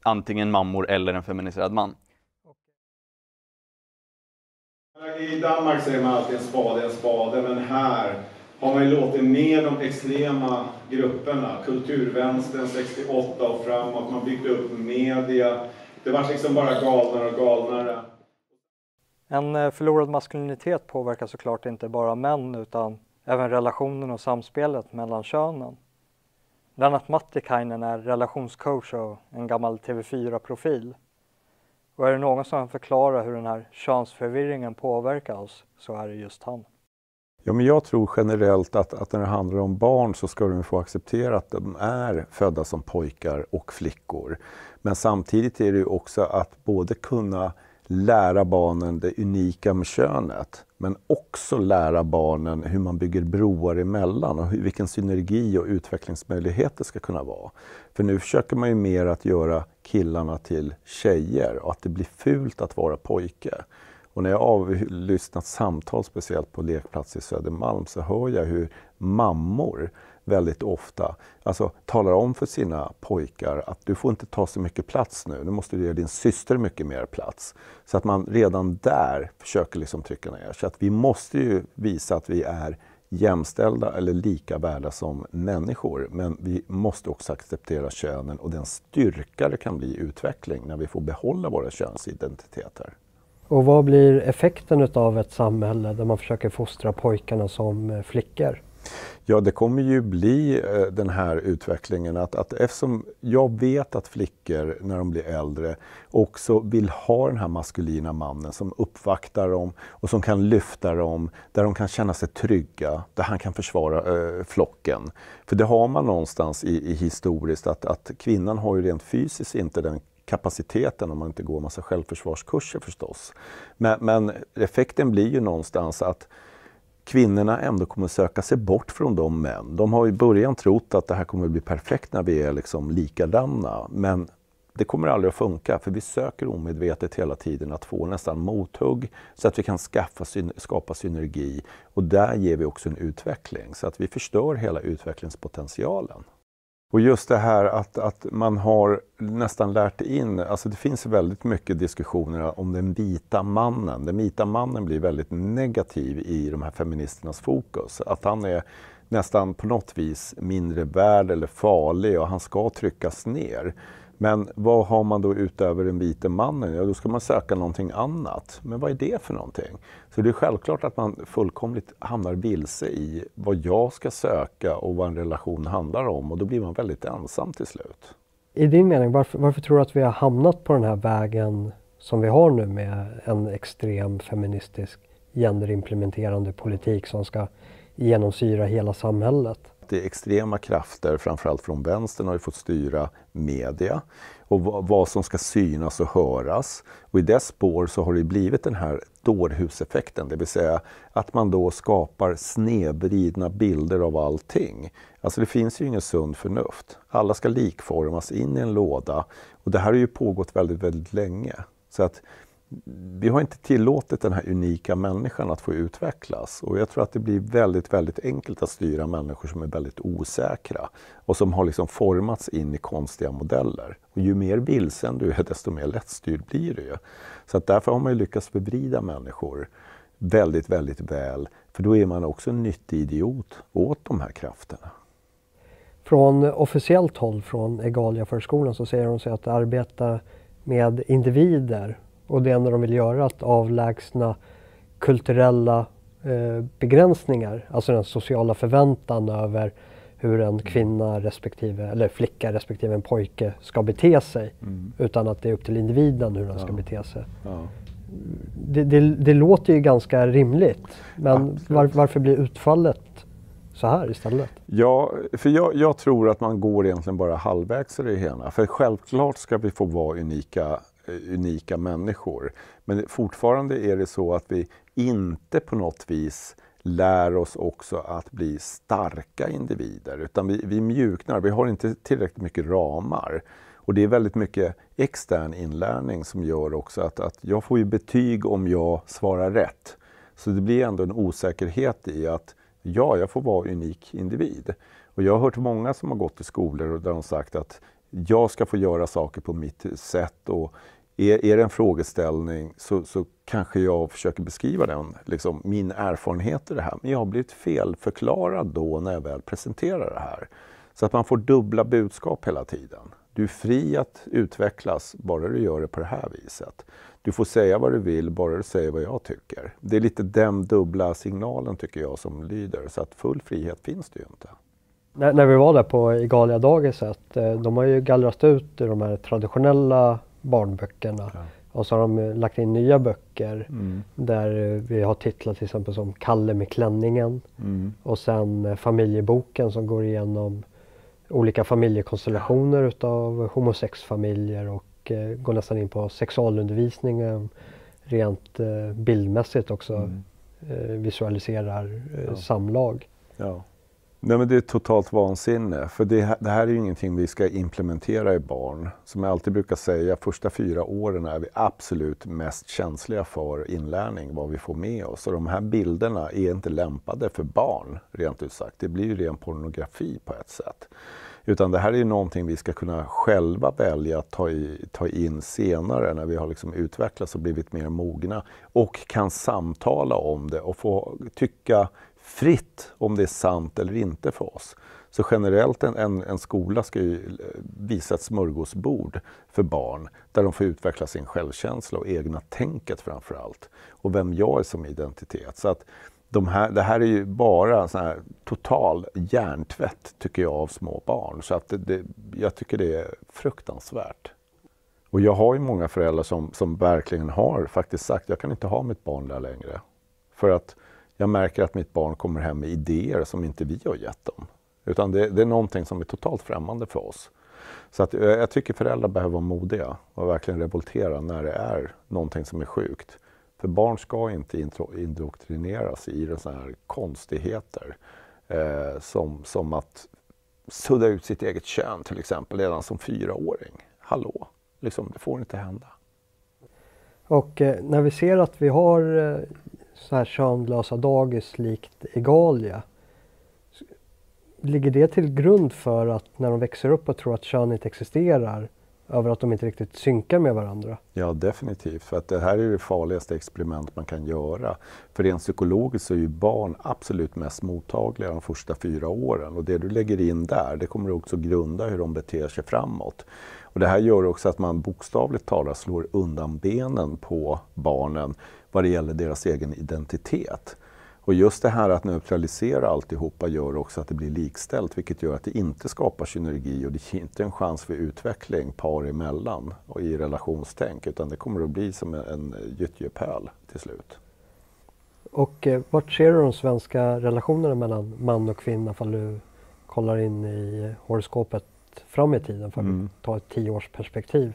Speaker 10: antingen mammor eller en feminiserad man.
Speaker 11: I Danmark säger man alltid en spade, men här har man ju låtit ner de extrema grupperna, kulturvänstern 68 och framåt, man byggde upp media. Det var liksom bara galnare och galnare.
Speaker 1: En förlorad maskulinitet påverkar såklart inte bara män utan även relationen och samspelet mellan könen. Lennart Mattikainen är relationscoach och en gammal TV4-profil. Och är det någon som förklarar hur den här könsförvirringen påverkar oss så är det just han.
Speaker 12: Ja, men jag tror generellt att när det handlar om barn så ska de få acceptera att de är födda som pojkar och flickor. Men samtidigt är det ju också att både kunna lära barnen det unika med könet, men också lära barnen hur man bygger broar emellan och vilken synergi och utvecklingsmöjligheter ska kunna vara. För nu försöker man ju mer att göra killarna till tjejer och att det blir fult att vara pojke. Och när jag avlyssnat samtal, speciellt på lekplats i Södermalm, så hör jag hur mammor väldigt ofta talar om för sina pojkar att du får inte ta så mycket plats nu måste du ge din syster mycket mer plats. Så att man redan där försöker trycka ner. Så att vi måste ju visa att vi är jämställda eller lika värda som människor. Men vi måste också acceptera könen och den styrka det kan bli i utveckling när vi får behålla våra könsidentiteter.
Speaker 13: Och vad blir effekten av ett samhälle där man försöker fostra pojkarna som flickor?
Speaker 12: Ja, det kommer ju bli den här utvecklingen att eftersom jag vet att flickor när de blir äldre också vill ha den här maskulina mannen som uppvaktar dem och som kan lyfta dem, där de kan känna sig trygga, där han kan försvara flocken. För det har man någonstans i historiskt att kvinnan har ju rent fysiskt inte den kapaciteten om man inte går en massa självförsvarskurser förstås. Men effekten blir ju någonstans att kvinnorna ändå kommer söka sig bort från de män. De har i början trott att det här kommer att bli perfekt när vi är liksom likadana. Men det kommer aldrig att funka för vi söker omedvetet hela tiden att få nästan mothugg så att vi kan skapa synergi. Och där ger vi också en utveckling så att vi förstör hela utvecklingspotentialen. Och just det här att man har nästan lärt in, alltså det finns väldigt mycket diskussioner om den vita mannen. Den vita mannen blir väldigt negativ i de här feministernas fokus. Att han är nästan på något vis mindre värd eller farlig och han ska tryckas ner. Men vad har man då utöver den vita mannen? Ja, då ska man söka någonting annat. Men vad är det för någonting? Så det är självklart att man fullkomligt hamnar vilse i vad jag ska söka och vad en relation handlar om. Och då blir man väldigt ensam till slut.
Speaker 13: I din mening, varför tror du att vi har hamnat på den här vägen som vi har nu med en extrem feministisk genderimplementerande politik som ska genomsyra hela samhället?
Speaker 12: Det är extrema krafter, framförallt från vänstern, har ju fått styra media och vad som ska synas och höras. Och i dess spår så har det blivit den här dårhuseffekten, det vill säga att man då skapar snedvridna bilder av allting. Alltså det finns ju ingen sund förnuft. Alla ska likformas in i en låda och det här har ju pågått väldigt, väldigt länge. Så att vi har inte tillåtit den här unika människan att få utvecklas och jag tror att det blir väldigt, väldigt enkelt att styra människor som är väldigt osäkra och som har liksom formats in i konstiga modeller. Och ju mer vilsen du är, desto mer lättstyrd blir du ju. Så att därför har man ju lyckats förvrida människor väldigt, väldigt väl, för då är man också en nyttig idiot åt de här krafterna.
Speaker 13: Från officiellt håll, från Egalia-förskolan, så säger de sig att arbeta med individer. Och det enda de vill göra är att avlägsna kulturella begränsningar. Alltså den sociala förväntan över hur en kvinna respektive, eller flicka respektive en pojke ska bete sig. Utan att det är upp till individen hur den ska bete sig. Ja. Det låter ju ganska rimligt. Men varför blir utfallet så här istället?
Speaker 12: Ja, för jag tror att man går egentligen bara halvvägs i det hela. För självklart ska vi få vara unika människor. Men fortfarande är det så att vi inte på något vis lär oss också att bli starka individer. Utan vi mjuknar, vi har inte tillräckligt mycket ramar. Och det är väldigt mycket extern inlärning som gör också att jag får ju betyg om jag svarar rätt. Så det blir ändå en osäkerhet i att jag får vara unik individ. Och jag har hört många som har gått i skolor och där de sagt att jag ska få göra saker på mitt sätt och är det en frågeställning så kanske jag försöker beskriva den, liksom min erfarenhet i det här. Men jag har blivit felförklarad då när jag väl presenterar det här. Så att man får dubbla budskap hela tiden. Du är fri att utvecklas bara du gör det på det här viset. Du får säga vad du vill bara du säger vad jag tycker. Det är lite den dubbla signalen tycker jag som lyder. Så att full frihet finns det ju inte.
Speaker 13: När vi var där på Egalia-dagiset, de har ju gallrat ut de här traditionella barnböckerna. Ja. Och så har de lagt in nya böcker där vi har titlar till exempel som Kalle med klänningen. Och sen familjeboken som går igenom olika familjekonstellationer utav homosexfamiljer och går nästan in på sexualundervisning rent bildmässigt också visualiserar samlag.
Speaker 12: Ja. Nej, men det är totalt vansinne, för det här är ju ingenting vi ska implementera i barn. Som jag alltid brukar säga, första 4 åren är vi absolut mest känsliga för inlärning, vad vi får med oss. Och de här bilderna är inte lämpade för barn, rent ut sagt. Det blir ju ren pornografi på ett sätt. Utan det här är ju någonting vi ska kunna själva välja att ta in senare när vi har liksom utvecklats och blivit mer mogna. Och kan samtala om det och få tycka fritt om det är sant eller inte för oss. Så generellt en skola ska ju visa ett smörgåsbord för barn där de får utveckla sin självkänsla och egna tänket framför allt. Och vem jag är som identitet. Så att det här är ju bara sån här total hjärntvätt tycker jag av små barn. Så att jag tycker det är fruktansvärt. Och jag har ju många föräldrar som verkligen har faktiskt sagt jag kan inte ha mitt barn där längre. För att jag märker att mitt barn kommer hem med idéer som inte vi har gett dem. Utan det är någonting som är totalt främmande för oss. Så att jag tycker föräldrar behöver vara modiga och verkligen revoltera när det är någonting som är sjukt. För barn ska inte indoktrineras i sådana här konstigheter. Som att sudda ut sitt eget kön till exempel redan som 4-åring. Hallå, liksom, det får inte hända.
Speaker 13: Och när vi ser att vi har så här könlösa dagis likt Egalia, ligger det till grund för att när de växer upp och tror att kön inte existerar, över att de inte riktigt synkar med varandra?
Speaker 12: Ja, definitivt. För att det här är det farligaste experiment man kan göra. För rent psykologiskt så är ju barn absolut mest mottagliga de första 4 åren. Och det du lägger in där, det kommer också grunda hur de beter sig framåt. Och det här gör också att man bokstavligt talat slår undan benen på barnen vad det gäller deras egen identitet. Och just det här att neutralisera alltihopa gör också att det blir likställt, vilket gör att det inte skapar synergi och det är inte en chans för utveckling par emellan och i relationstänk, utan det kommer att bli som en gyttjepöl till slut.
Speaker 13: Och vart ser du de svenska relationerna mellan man och kvinna ifall du kollar in i horoskopet fram i tiden för att ta ett 10-årsperspektiv?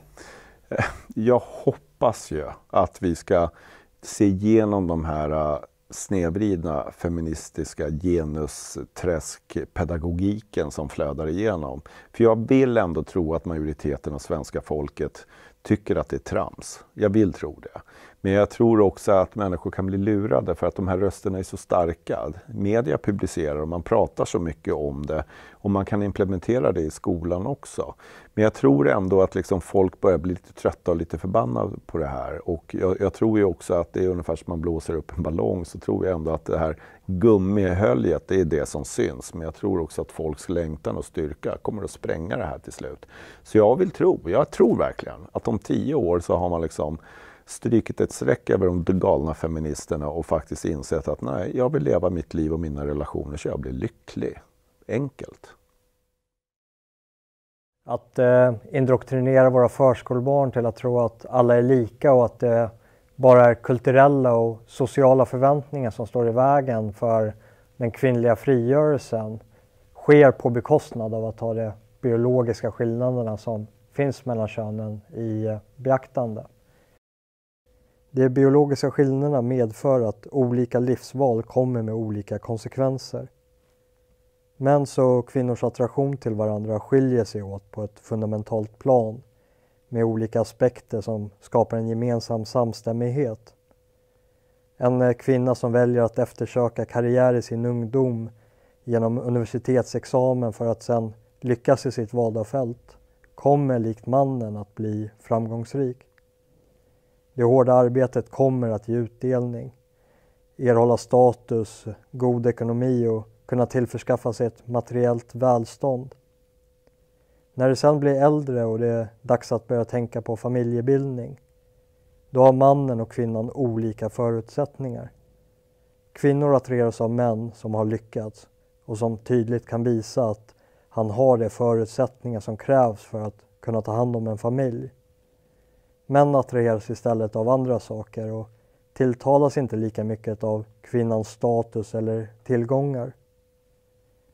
Speaker 12: Jag hoppas ju att vi ska se igenom de här snedvridna feministiska genusträskpedagogiken som flödar igenom. För jag vill ändå tro att majoriteten av svenska folket tycker att det är trams. Jag vill tro det. Men jag tror också att människor kan bli lurade för att de här rösterna är så starka. Media publicerar och man pratar så mycket om det och man kan implementera det i skolan också. Men jag tror ändå att liksom folk börjar bli lite trötta och lite förbannade på det här. Och jag tror ju också att det är ungefär som man blåser upp en ballong, så tror jag ändå att det här gummihöljet, det är det som syns. Men jag tror också att folks längtan och styrka kommer att spränga det här till slut. Så jag tror verkligen att om 10 år så har man liksom strykit ett streck över de galna feministerna och faktiskt insett att nej, jag vill leva mitt liv och mina relationer så jag blir lycklig. Enkelt.
Speaker 13: Att indoktrinera våra förskolebarn till att tro att alla är lika och att det bara är kulturella och sociala förväntningar som står i vägen för den kvinnliga frigörelsen sker på bekostnad av att ta de biologiska skillnaderna som finns mellan könen i beaktande. De biologiska skillnaderna medför att olika livsval kommer med olika konsekvenser. Mäns och kvinnors attraktion till varandra skiljer sig åt på ett fundamentalt plan med olika aspekter som skapar en gemensam samstämmighet. En kvinna som väljer att eftersöka karriär i sin ungdom genom universitetsexamen för att sedan lyckas i sitt valda fält kommer likt mannen att bli framgångsrik. Det hårda arbetet kommer att ge utdelning, erhålla status, god ekonomi och kunna tillförskaffa sig ett materiellt välstånd. När det sedan blir äldre och det är dags att börja tänka på familjebildning, då har mannen och kvinnan olika förutsättningar. Kvinnor attraheras av män som har lyckats och som tydligt kan visa att han har de förutsättningar som krävs för att kunna ta hand om en familj. Män attraheras istället av andra saker och tilltalas inte lika mycket av kvinnans status eller tillgångar.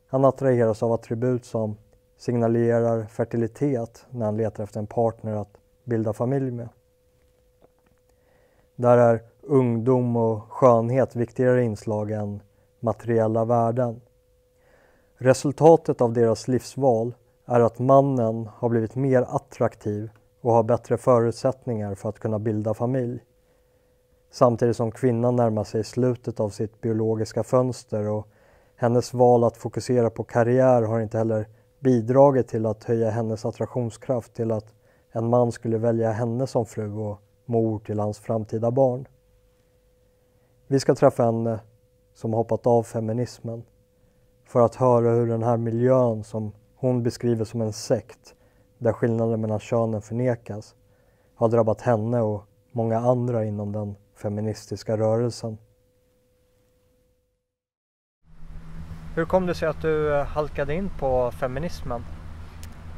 Speaker 13: Han attraheras av attribut som signalerar fertilitet när han letar efter en partner att bilda familj med. Där är ungdom och skönhet viktigare inslag än materiella värden. Resultatet av deras livsval är att mannen har blivit mer attraktiv och har bättre förutsättningar för att kunna bilda familj. Samtidigt som kvinnan närmar sig slutet av sitt biologiska fönster och hennes val att fokusera på karriär har inte heller bidragit till att höja hennes attraktionskraft till att en man skulle välja henne som fru och mor till hans framtida barn. Vi ska träffa en som hoppat av feminismen för att höra hur den här miljön som hon beskriver som en sekt där skillnaden mellan könen förnekas har drabbat henne och många andra inom den feministiska rörelsen.
Speaker 1: Hur kom det sig att du halkade in på feminismen?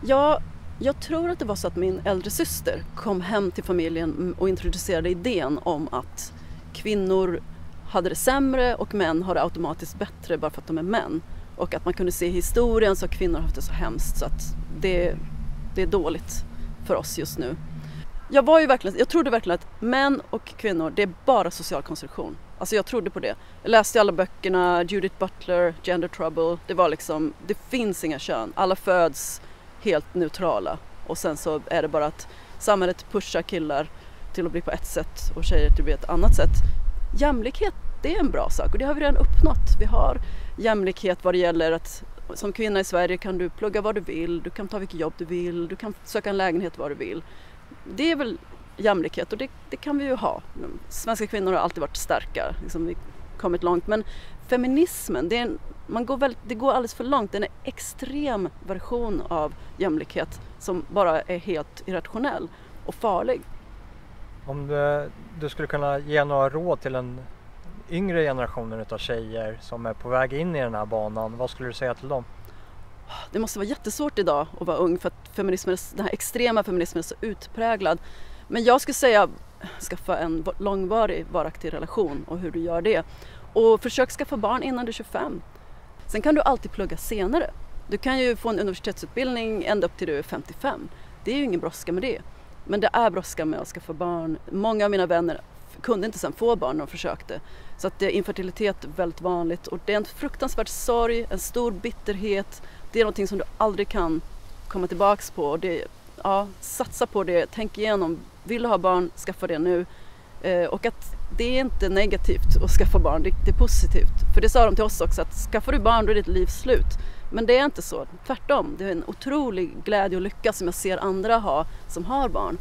Speaker 14: Ja, jag tror att det var så att min äldre syster kom hem till familjen och introducerade idén om att kvinnor hade det sämre och män har det automatiskt bättre bara för att de är män. Och att man kunde se i historien så att kvinnor har haft det så hemskt så att det är dåligt för oss just nu. Jag trodde verkligen att män och kvinnor, det är bara social konstruktion. Alltså jag trodde på det. Jag läste alla böckerna, Judith Butler, Gender Trouble. Det var liksom, det finns inga kön. Alla föds helt neutrala. Och sen så är det bara att samhället pushar killar till att bli på ett sätt och tjejer till att bli ett annat sätt. Jämlikhet, det är en bra sak och det har vi redan uppnått. Vi har jämlikhet vad det gäller att som kvinna i Sverige kan du plugga vad du vill, du kan ta vilket jobb du vill, du kan söka en lägenhet vad du vill. Det är väl jämlikhet och det kan vi ju ha. Svenska kvinnor har alltid varit starka, liksom vi har kommit långt. Men feminismen, det går alldeles för långt. Det är en extrem version av jämlikhet som bara är helt irrationell och farlig.
Speaker 1: Om du skulle kunna ge några råd till den yngre generationen av tjejer som är på väg in i den här banan, vad skulle du säga till dem?
Speaker 14: Det måste vara jättesvårt idag att vara ung för att den här extrema feminismen är så utpräglad. Men jag skulle säga skaffa en långvarig, varaktig relation och hur du gör det. Och försök skaffa barn innan du är 25. Sen kan du alltid plugga senare. Du kan ju få en universitetsutbildning ända upp till du är 55. Det är ju ingen brådska med det. Men det är brådska med att skaffa barn. Många av mina vänner kunde inte sen få barn när de försökte. Så att infertilitet är väldigt vanligt. Och det är en fruktansvärd sorg, en stor bitterhet. Det är någonting som du aldrig kan komma tillbaks på. Satsa på det, tänk igenom. Vill du ha barn, skaffa det nu. Och att det är inte negativt att skaffa barn, det är positivt. För det sa de till oss också, att skaffar du barn då är ditt liv slut. Men det är inte så, tvärtom. Det är en otrolig glädje och lycka som jag ser andra ha som har barn.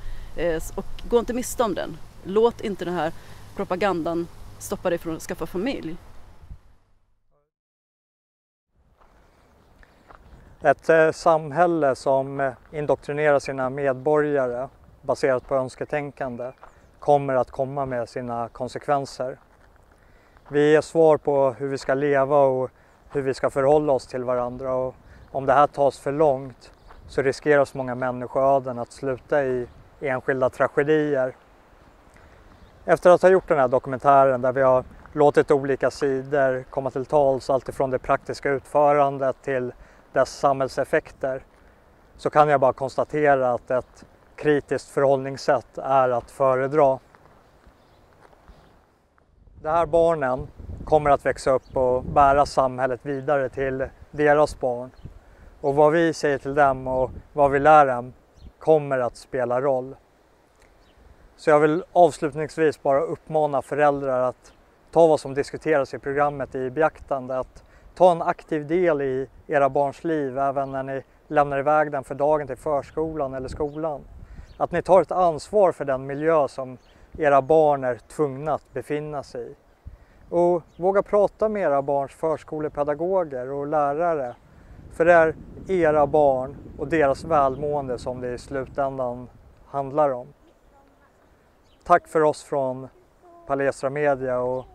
Speaker 14: Och gå inte miste om den. Låt inte den här propagandan stoppa dig från att skaffa familj.
Speaker 1: Ett samhälle som indoktrinerar sina medborgare baserat på önsketänkande kommer att komma med sina konsekvenser. Vi ger svar på hur vi ska leva och hur vi ska förhålla oss till varandra, och om det här tas för långt så riskerar många människoöden att sluta i enskilda tragedier. Efter att ha gjort den här dokumentären där vi har låtit olika sidor komma till tals, alltifrån det praktiska utförandet till dess samhällseffekter, så kan jag bara konstatera att ett kritiskt förhållningssätt är att föredra. De här barnen kommer att växa upp och bära samhället vidare till deras barn. Och vad vi säger till dem och vad vi lär dem kommer att spela roll. Så jag vill avslutningsvis bara uppmana föräldrar att ta vad som diskuteras i programmet i beaktande. Att ta en aktiv del i era barns liv även när ni lämnar iväg den för dagen till förskolan eller skolan. Att ni tar ett ansvar för den miljö som era barn är tvungna att befinna sig i. Och våga prata med era barns förskolepedagoger och lärare. För det är era barn och deras välmående som det i slutändan handlar om. Tack för oss från Palestra Media och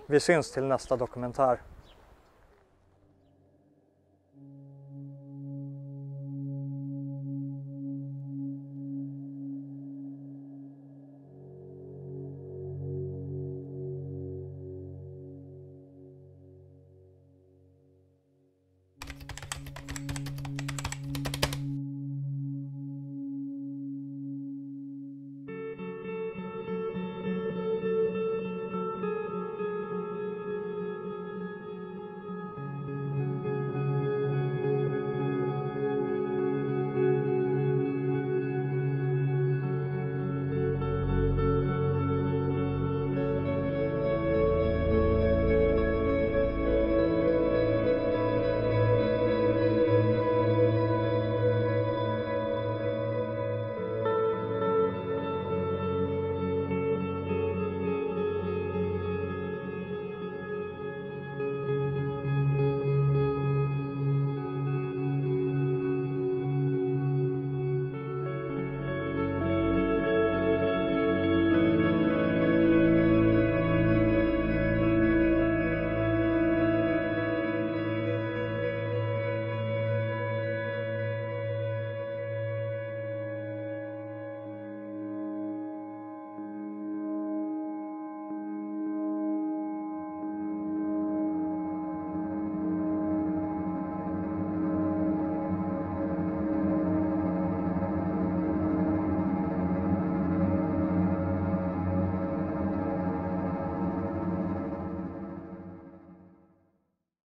Speaker 1: vi syns till nästa dokumentär.